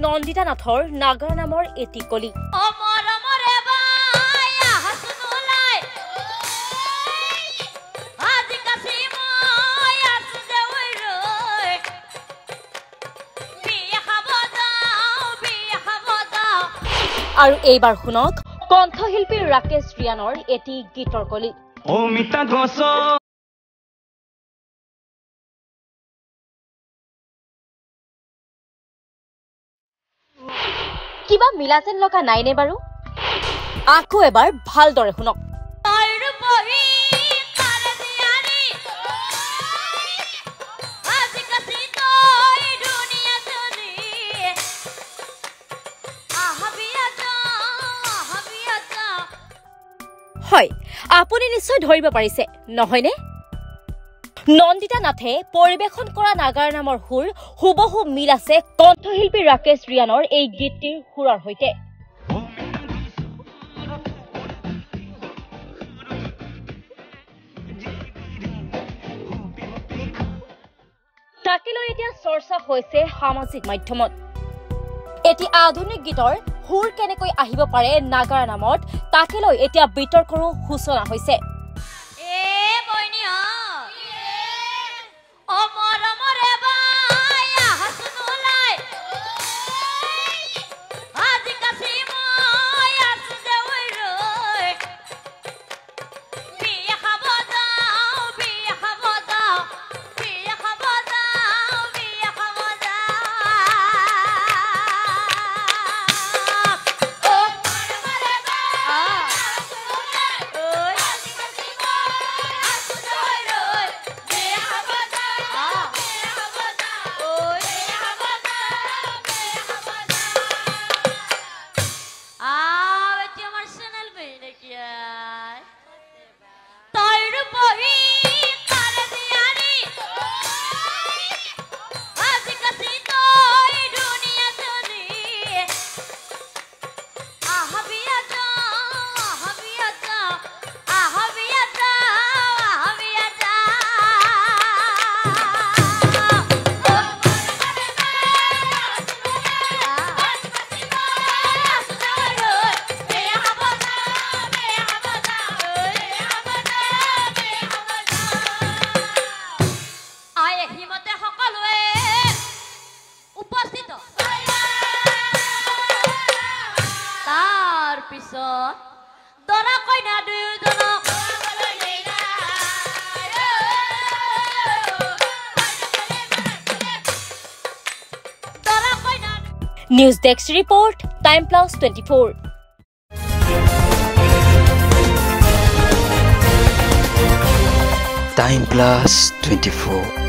নন্দিতা নাথৰ নাগাৰা নামৰ এটি কলি আৰু এইবাৰ শুনক কণ্ঠশিল্পী ৰাকেশ ৰিয়ানৰ এটি গীতৰ কলি কিবা মিলা যেন লগা নাইনে বাৰু আকৌ এবাৰ ভালদৰে শুনক হয় আপুনি নিশ্চয় ধৰিব পাৰিছে নহয়নে নন্দিতা নাথে পৰিবেশন কৰা নাগাৰা নামৰ সুৰ হুবহু মিল আছে কণ্ঠশিল্পী ৰাকেশ ৰিয়ানৰ এই গীতটিৰ সুৰৰ সৈতে তাকে লৈ এতিয়া চৰ্চা হৈছে সামাজিক মাধ্যমত এটি আধুনিক গীতৰ সুৰ কেনেকৈ আহিব পাৰে নাগাৰা নামত তাকে লৈ এতিয়া বিতৰ্কৰো সূচনা হৈছে News Desk Report, Time Plus 24. Time Plus 24.